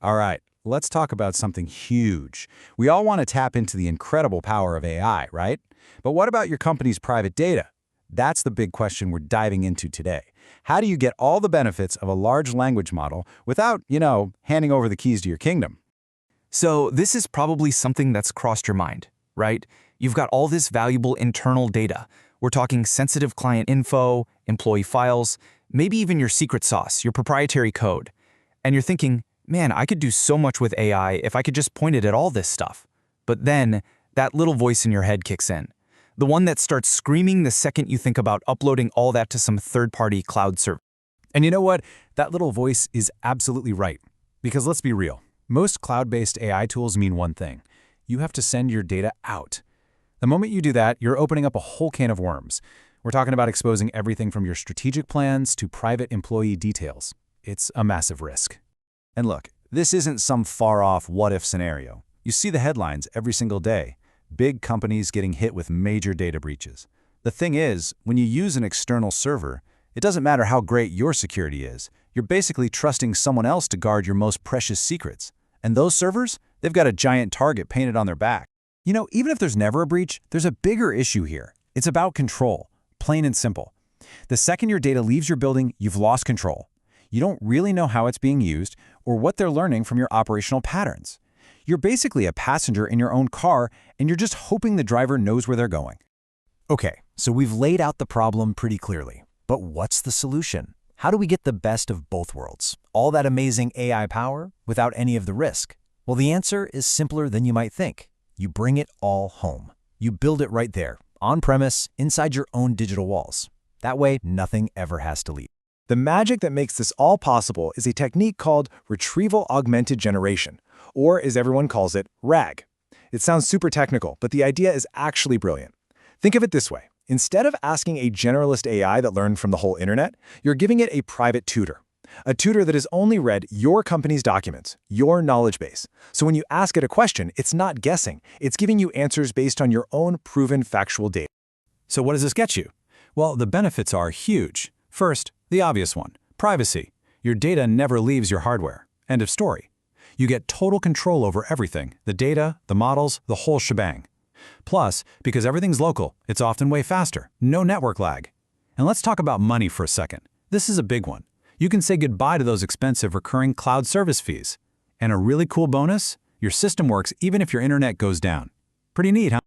All right, let's talk about something huge. We all want to tap into the incredible power of AI, right? But what about your company's private data? That's the big question we're diving into today. How do you get all the benefits of a large language model without, handing over the keys to your kingdom? So this is probably something that's crossed your mind, right? You've got all this valuable internal data. We're talking sensitive client info, employee files, maybe even your secret sauce, your proprietary code. And you're thinking, man, I could do so much with AI if I could just point it at all this stuff. But then that little voice in your head kicks in. The one that starts screaming the second you think about uploading all that to some third-party cloud service. And you know what? That little voice is absolutely right. Because let's be real, most cloud-based AI tools mean one thing. You have to send your data out. The moment you do that, you're opening up a whole can of worms. We're talking about exposing everything from your strategic plans to private employee details. It's a massive risk. And look, this isn't some far-off what-if scenario. You see the headlines every single day. Big companies getting hit with major data breaches. The thing is, when you use an external server, it doesn't matter how great your security is. You're basically trusting someone else to guard your most precious secrets. And those servers, they've got a giant target painted on their back. Even if there's never a breach, there's a bigger issue here. It's about control, plain and simple. The second your data leaves your building, you've lost control. You don't really know how it's being used or what they're learning from your operational patterns. You're basically a passenger in your own car, and you're just hoping the driver knows where they're going. Okay, so we've laid out the problem pretty clearly. But what's the solution? How do we get the best of both worlds? All that amazing AI power without any of the risk? Well, the answer is simpler than you might think. You bring it all home. You build it right there, on-premise, inside your own digital walls. That way, nothing ever has to leave. The magic that makes this all possible is a technique called Retrieval Augmented Generation, or as everyone calls it, RAG. It sounds super technical, but the idea is actually brilliant. Think of it this way. Instead of asking a generalist AI that learned from the whole internet, you're giving it a private tutor. A tutor that has only read your company's documents, your knowledge base. So when you ask it a question, it's not guessing. It's giving you answers based on your own proven factual data. So what does this get you? Well, the benefits are huge. First, the obvious one, privacy. Your data never leaves your hardware. End of story. You get total control over everything, the data, the models, the whole shebang. Plus, because everything's local, it's often way faster, no network lag. And let's talk about money for a second. This is a big one. You can say goodbye to those expensive recurring cloud service fees. And a really cool bonus, your system works even if your internet goes down. Pretty neat, huh?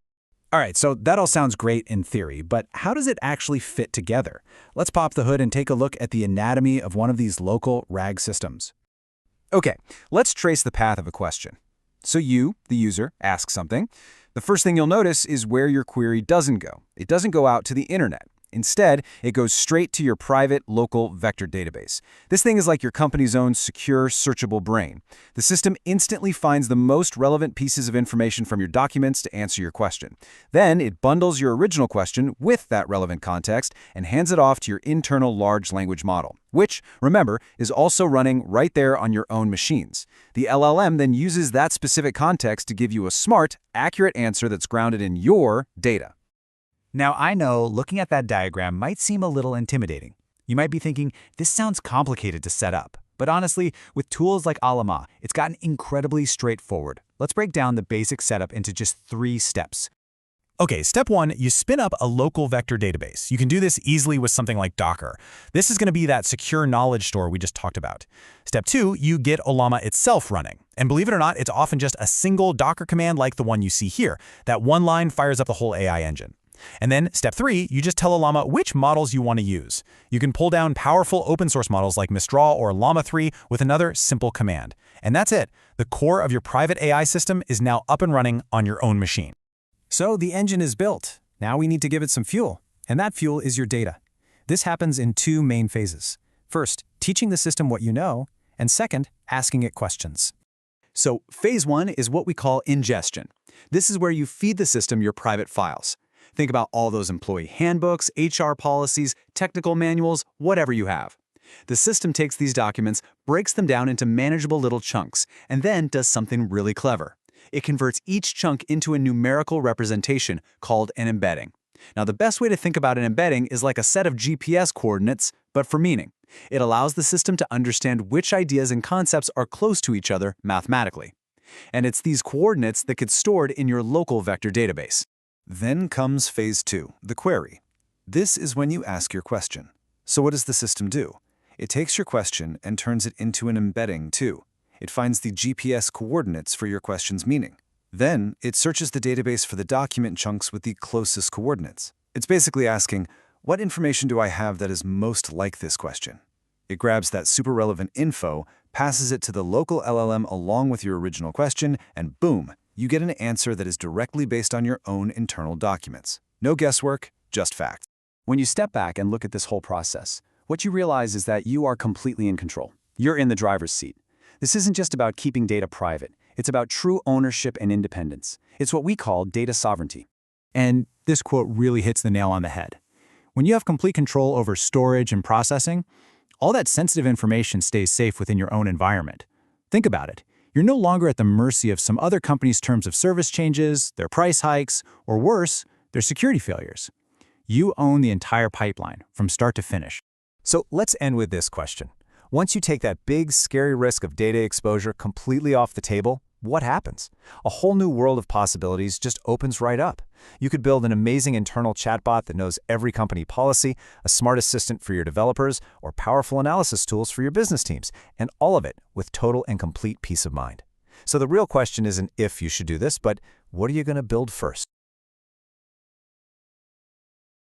All right, so that all sounds great in theory, but how does it actually fit together? Let's pop the hood and take a look at the anatomy of one of these local RAG systems. Okay, let's trace the path of a question. So you, the user, ask something. The first thing you'll notice is where your query doesn't go. It doesn't go out to the internet. Instead, it goes straight to your private, local vector database. This thing is like your company's own secure, searchable brain. The system instantly finds the most relevant pieces of information from your documents to answer your question. Then, it bundles your original question with that relevant context and hands it off to your internal large language model, which, remember, is also running right there on your own machines. The LLM then uses that specific context to give you a smart, accurate answer that's grounded in your data. Now, I know looking at that diagram might seem a little intimidating. You might be thinking, this sounds complicated to set up. But honestly, with tools like Llama, it's gotten incredibly straightforward. Let's break down the basic setup into just 3 steps. Okay, step 1, you spin up a local vector database. You can do this easily with something like Docker. This is going to be that secure knowledge store we just talked about. Step 2, you get Ollama itself running. And believe it or not, it's often just a single Docker command like the one you see here. That one line fires up the whole AI engine. And then step 3, you just tell Llama which models you want to use. You can pull down powerful open source models like Mistral or Llama 3 with another simple command. And that's it. The core of your private AI system is now up and running on your own machine. So the engine is built. Now we need to give it some fuel. And that fuel is your data. This happens in 2 main phases. First, teaching the system what you know, and second, asking it questions. So phase 1 is what we call ingestion. This is where you feed the system your private files. Think about all those employee handbooks, HR policies, technical manuals, whatever you have. The system takes these documents, breaks them down into manageable little chunks, and then does something really clever. It converts each chunk into a numerical representation called an embedding. Now, the best way to think about an embedding is like a set of GPS coordinates, but for meaning. It allows the system to understand which ideas and concepts are close to each other mathematically. And it's these coordinates that get stored in your local vector database. Then comes phase 2, the query. This is when you ask your question. So what does the system do? It takes your question and turns it into an embedding too. It finds the GPS coordinates for your question's meaning. Then, it searches the database for the document chunks with the closest coordinates. It's basically asking, what information do I have that is most like this question? It grabs that super relevant info, passes it to the local LLM along with your original question, and boom, you get an answer that is directly based on your own internal documents. No guesswork, just facts. When you step back and look at this whole process, what you realize is that you are completely in control. You're in the driver's seat. This isn't just about keeping data private. It's about true ownership and independence. It's what we call data sovereignty. And this quote really hits the nail on the head. When you have complete control over storage and processing, all that sensitive information stays safe within your own environment. Think about it. You're no longer at the mercy of some other company's terms of service changes, their price hikes, or worse, their security failures. You own the entire pipeline from start to finish. So let's end with this question. Once you take that big, scary risk of data exposure completely off the table, what happens? A whole new world of possibilities just opens right up. You could build an amazing internal chatbot that knows every company policy, a smart assistant for your developers, or powerful analysis tools for your business teams, and all of it with total and complete peace of mind. So the real question isn't if you should do this, but what are you going to build first?